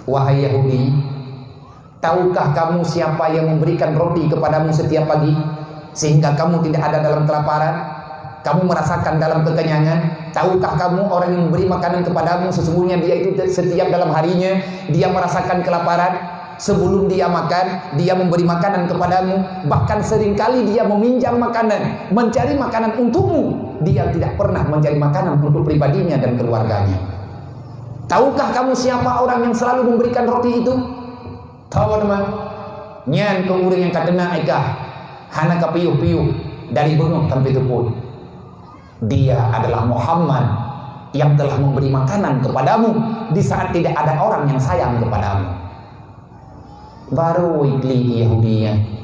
Wahai Yahudi, tahukah kamu siapa yang memberikan roti kepadamu setiap pagi sehingga kamu tidak ada dalam kelaparan, kamu merasakan dalam kekenyangan? Tahukah kamu orang yang memberi makanan kepadamu sesungguhnya dia itu setiap dalam harinya dia merasakan kelaparan? Sebelum dia makan, dia memberi makanan kepadamu. Bahkan seringkali dia meminjam makanan, mencari makanan untukmu. Dia tidak pernah mencari makanan untuk pribadinya dan keluarganya. Tahukah kamu siapa orang yang selalu memberikan roti itu? Tahu teman? Nyan ke orang yang katena ikah hana kapiuh-piuh dari benuk sampai tepun. Dia adalah Muhammad yang telah memberi makanan kepadamu di saat tidak ada orang yang sayang kepadamu. Baru ikli Yahudinya.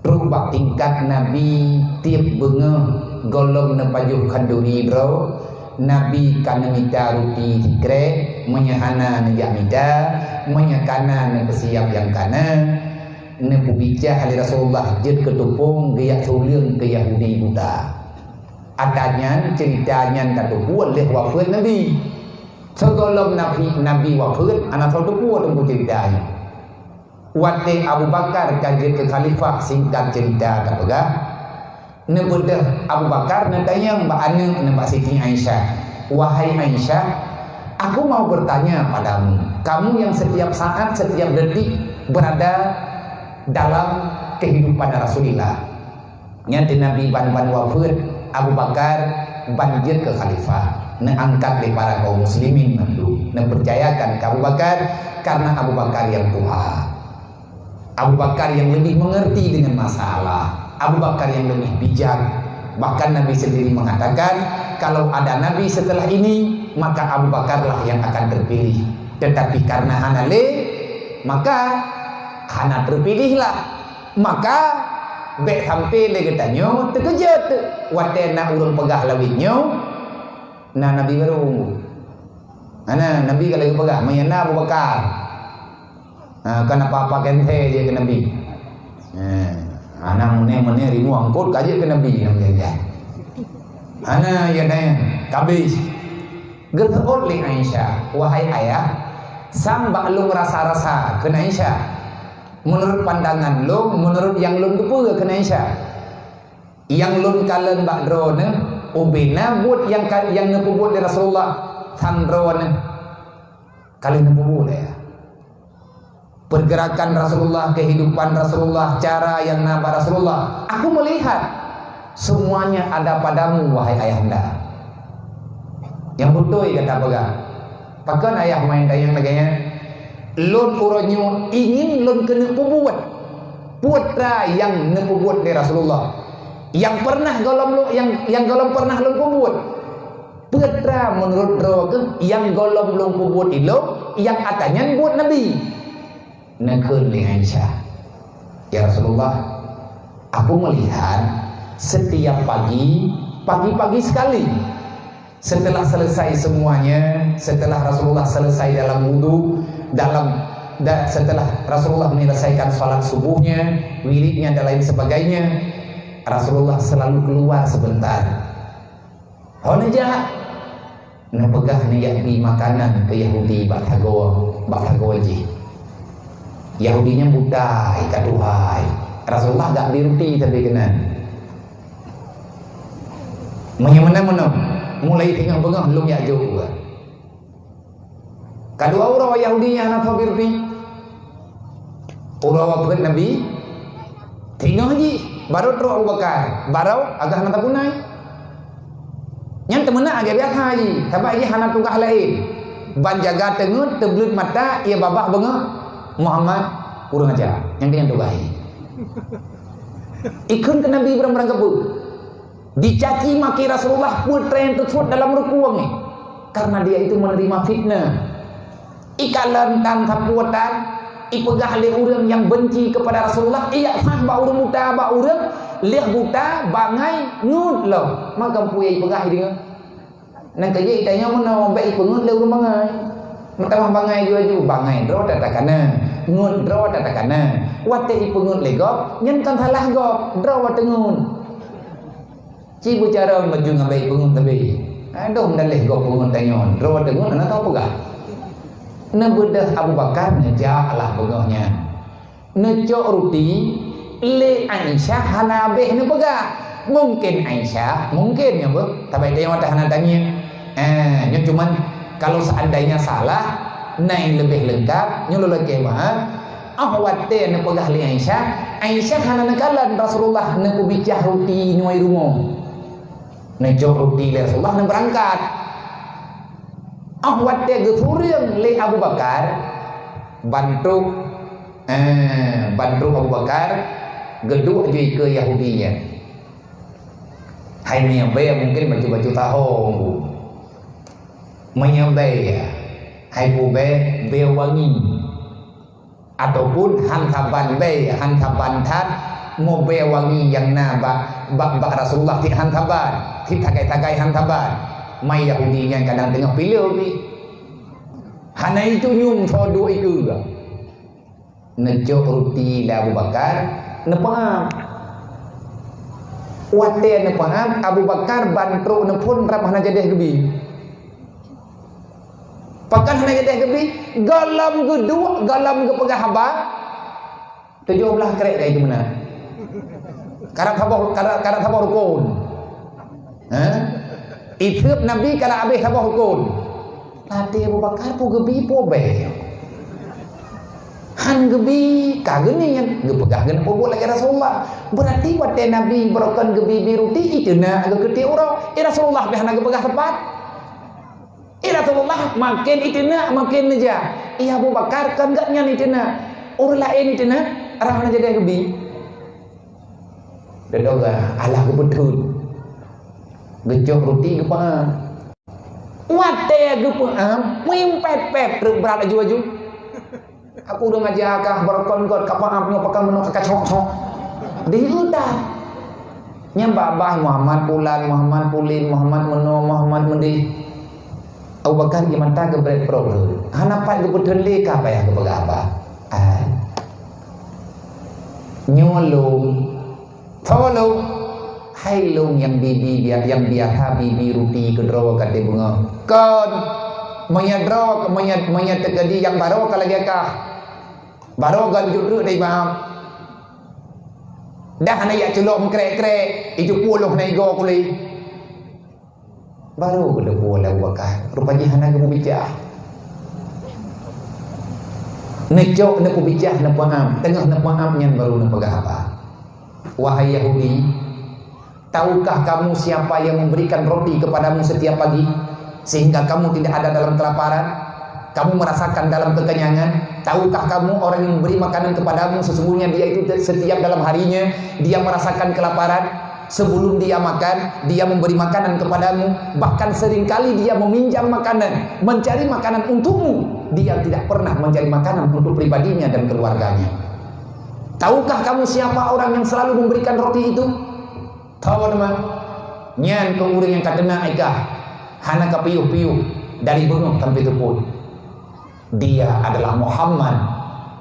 Rubah tingkat Nabi tiap bengah golong nepajuh kanduri bro. Nabi kana mita ruti tikre, menyahana nejak mita, menyakana nepesiap yang kana, nepubicah ali Rasulullah jed ketupung gaya suliang ke Yahudi buta. Adanya ceritanya kata buat leh wafat Nabi. Segolong Nabi wafat, anak satu buat tunggu ceritanya. Waktu Abu Bakar kaji ke khalifah singkat cerita tak pegah. Nebedah Abu Bakar natanya Mbak Ane Mbak Siti Aisyah. Wahai Aisyah, aku mau bertanya padamu. Kamu yang setiap saat, setiap detik berada dalam kehidupan Rasulullah. Nyati Nabi ban wafat, Abu Bakar banjir ke khalifah. Angkat di para kaum muslimin mandu. Percayakan ke Abu Bakar karena Abu Bakar yang tua. Abu Bakar yang lebih mengerti dengan masalah. Abu Bakar yang lebih bijak. Bahkan Nabi sendiri mengatakan kalau ada Nabi setelah ini maka Abu Bakarlah yang akan terpilih. Tetapi karena hana le maka hana terpilihlah. Maka bek sampai le getanyo terkejut. Watena urung pegah lawitnyo. Nah Nabi baru. Ana Nabi kalau pegah mayana Abu Bakar. Kenapa apa kente je ke Nabi? Anak mene rimu angkut kaje ke Nabi namanya. Ana ya daya kabis. Gerot li Aisyah, wahai ayah, sang bak lu rasa-rasa ke Aisyah. Menurut pandangan lu, menurut yang lu kepu ke Aisyah. Yang lu kalen bak drone, ubina buat yang nepu buat di Rasulullah sandrone. Kalian nepu buat ya. Pergerakan Rasulullah, kehidupan Rasulullah, cara yang nampak Rasulullah. Aku melihat semuanya ada padamu wahai ayahanda. Yang betul kata baga. Pakan ayah main dayang neganya. Lun uronyo ingin lun kena pubuat. Putra yang nepubuat di Rasulullah. Yang pernah golong lu, yang golong pernah lun pubuat. Putra menurut roke yang golong lun pubuat itu yang atanya buat Nabi. Nakul li Aisyah, ya Rasulullah, aku melihat setiap pagi sekali setelah selesai semuanya, setelah Rasulullah selesai dalam wudu, setelah Rasulullah menyelesaikan sholat subuhnya, wiridnya dan lain sebagainya, Rasulullah selalu keluar sebentar. Honja, nepegah niat makanan ke Yahudi bakagoji. Yahudinya budai kaduhai. Rasulullah gak dirti tapi kenan. Menyemena mulai tinggal bengah belum ya juga. Kedua orang Yahudinya anak birti. Orang apa Nabi? Tinggal haji baru terus Abu Bakar, baru agak hana tapunai. Yang temennya agak biasa haji, tapi haji hana tugas lain. Ban jaga tengut tebelut mata ia babak bengah. Muhammad kurang ajar yang dia tugahi ikut ke Nabi berang kebu dicaci maki Rasulullah putra yang tersebut dalam rukuang karena dia itu menerima fitnah ikalan tanpa puatan ipegah le urang yang benci kepada Rasulullah iya sah ba urang buta ba urang liah buta bangai ngut lo maka puye ipegah dia nang kaje itanya mana ba ipengut le urang bangai mata bangai juga bangai dro tatakana ngun draw tatakana wate ipungun legop nyen kan salah gop draw wate ngun Ci bicara maju ngabai pengun tabi. Aduh dalih go pengun tanyon. Ro dengun ana tahu pegah. Na bedah Abu Bakar ngejak lah pegahnya. Ngecok roti le Aisyah hanabeh ni pegah. Mungkin Aisyah, mungkin ya Bu. Tapi dia mata hana tanya. Nya cuman kalau seandainya salah, naik lebih lengkap, nyulo lagi mah. Ahwate na pegah li Aisyah. Aisyah hana nakalan Rasulullah na kubicah roti nyuai rumah. Ngecok roti le Rasulullah na berangkat. Ahwate gefuriang le Abu Bakar bantu Abu Bakar geduk je ke Yahudinya. Hai menyambai mungkin baju-baju tahong menyambai ya. Hai bube bewangi ataupun hantaban tat mau bewangi yang bak Rasulullah ti hantaban ti tagai hantaban. Mai Yahudi yang kadang tengah pilih ni. Hana itu nyum sodo itu. Ngejok roti la Abu Bakar, nepaham. Wate nepaham Abu Bakar bantu nepun ramah na jadah gebi. Pakan na jadah gebi, galam gedua, galam ge pegah haba. 17 kerek dah itu mana? Karat habor rukun. Ithup Nabi kalau habis sabah hukum. Latih Abu Bakar pu gebi pu be. Han gebi kageni yang gepegah gen pu lagi Rasulullah. Berarti wate Nabi berokan gebi biruti itu na agak keti uro. Rasulullah behana gepegah tepat. Rasulullah makin itu na makin aja. Abu Bakar kan gak nyan itu na. Orang lain itu na arah jadi gebi. Dedoga Allah kebetul. Gejok roti gepaan. Wate gepaan, mimpet-pet berat aju-aju. Aku udah ngajakah berkon-kon kapaapnya pakai menuk kacok-cok. Diudah. Nyembah bah Muhammad Pulan, Muhammad Pulin, Muhammad Meno, Muhammad Mendi. Abu Bakar gimana gebret problem. Hanapat gebetul le ka payah gebega apa? Nyolong. Tolong. Hai long yang bibi yang biasa bibi ruti kedro kate bunga kon menyadro menyat tegadi yang baru kalagi kah baru gan judru dai bang dah hana ya celok krek-krek itu puluh nego kuli baru gede bola wakah rupanya hana gemu bijah necok nepu bijah nepu am tengah nepu am nyan baru nepu apa wahai Yahudi. Tahukah kamu siapa yang memberikan roti kepadamu setiap pagi sehingga kamu tidak ada dalam kelaparan? Kamu merasakan dalam kekenyangan? Tahukah kamu orang yang memberi makanan kepadamu sesungguhnya dia itu setiap dalam harinya dia merasakan kelaparan? Sebelum dia makan, dia memberi makanan kepadamu. Bahkan seringkali dia meminjam makanan, mencari makanan untukmu. Dia tidak pernah mencari makanan untuk pribadinya dan keluarganya. Tahukah kamu siapa orang yang selalu memberikan roti itu? Tahu nama nyan penguring yang katena aikah hana kapiuh-piuh dari gunung sampai tepun. Dia adalah Muhammad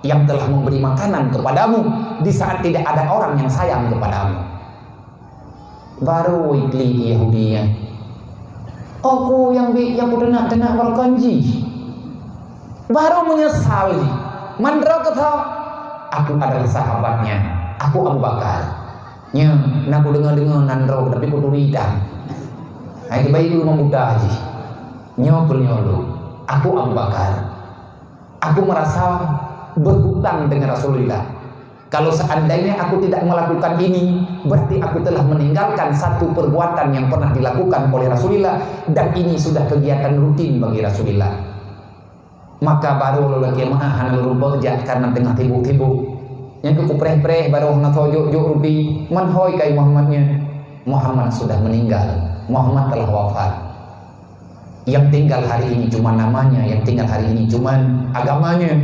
yang telah memberi makanan kepadamu di saat tidak ada orang yang sayang kepadamu. Baru ikli Yahudinya. Aku yang kena berkanji. Baru menyesali. Mandra kata aku adalah sahabatnya. Aku Abu Bakar. Nya, nak dengar nandro tapi kudu widang. Ai bayi dulu memuda aja. Nyokul nyolu. Aku Abu Bakar. Aku merasa berhutang dengan Rasulullah. Kalau seandainya aku tidak melakukan ini, berarti aku telah meninggalkan satu perbuatan yang pernah dilakukan oleh Rasulullah dan ini sudah kegiatan rutin bagi Rasulullah. Maka baru lagi maahan lurubah karena tengah tibuk-tibuk. Yang kupreh-preh baru nak juk rupi manhoi kai Muhammadnya. Muhammad sudah meninggal. Muhammad telah wafat. Yang tinggal hari ini cuma namanya, yang tinggal hari ini cuma agamanya.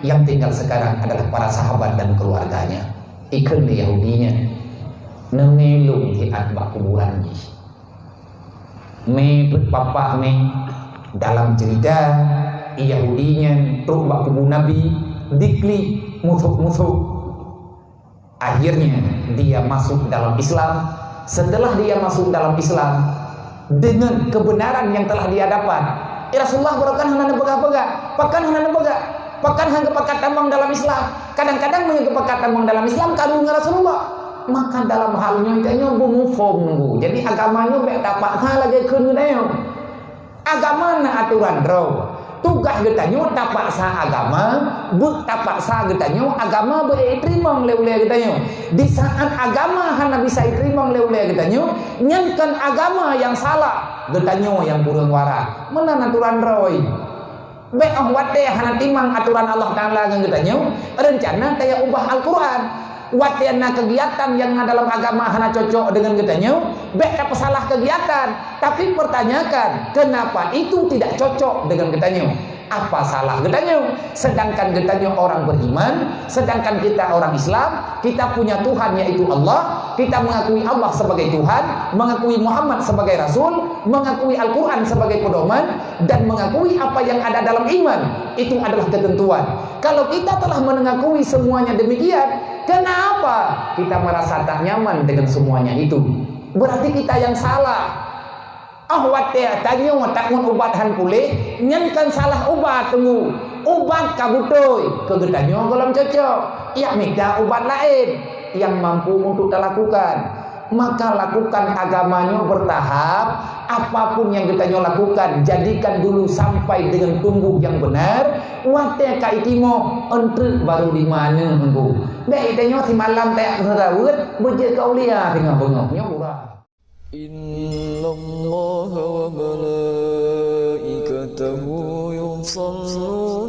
Yang tinggal sekarang adalah para sahabat dan keluarganya. Ikut di Yahudinya nengelung di atbak kuburan ni. Me papa me dalam cerita Yahudinya tuh bak kubur Nabi dikli musuh-musuh. Akhirnya dia masuk dalam Islam setelah dia masuk dalam Islam dengan kebenaran yang telah dia dapat. Rasulullah berakan hana pegah-pegah, pakan hana pegah, pakan hang kepakat tamang dalam Islam. Kadang-kadang menye kepakat tamang dalam Islam kadu dengan Rasulullah. Maka dalam halnya itanya bumufom bu. Jadi agamanya mek dapat hal lagi keun neu. Agama na aturan draw. Tugas getanyo tapak sa agama, buk tapak sa getanyo agama beritrimang leule getanyo. Di saat agama hana bisa itrimang leule getanyo, nyankan agama yang salah getanyo yang burung wara. Mana aturan roy. Be wate hana timang aturan Allah Taala ngan getanyo, rencana taya ubah Al-Qur'an. Watiana kegiatan yang dalam agama hana cocok dengan getanyo, beda pesalah kegiatan. Tapi pertanyakan, kenapa itu tidak cocok dengan getanyo? Apa salah getanyo? Sedangkan getanyo orang beriman, sedangkan kita orang Islam, kita punya Tuhan yaitu Allah, kita mengakui Allah sebagai Tuhan, mengakui Muhammad sebagai Rasul, mengakui Al-Quran sebagai pedoman, dan mengakui apa yang ada dalam iman. Itu adalah ketentuan. Kalau kita telah mengakui semuanya demikian, kenapa kita merasa tak nyaman dengan semuanya itu? Berarti kita yang salah. Wate tanyo takun ubatan pulih, nyankan salah ubat tunggu. Ubat kabutoy, kegetanyo golong cocok. Ya minta ubat lain yang mampu untuk dilakukan. Maka lakukan agamanya bertahap. Apapun yang kita lakukan, jadikan dulu sampai dengan tumbuh yang benar. Wate kaitimo entre baru di mana engku. Dek tanyo si malam tak terawet, beje kau lihat dengan bengoknya murah. Inna Allah wa malaikatahu yusalluna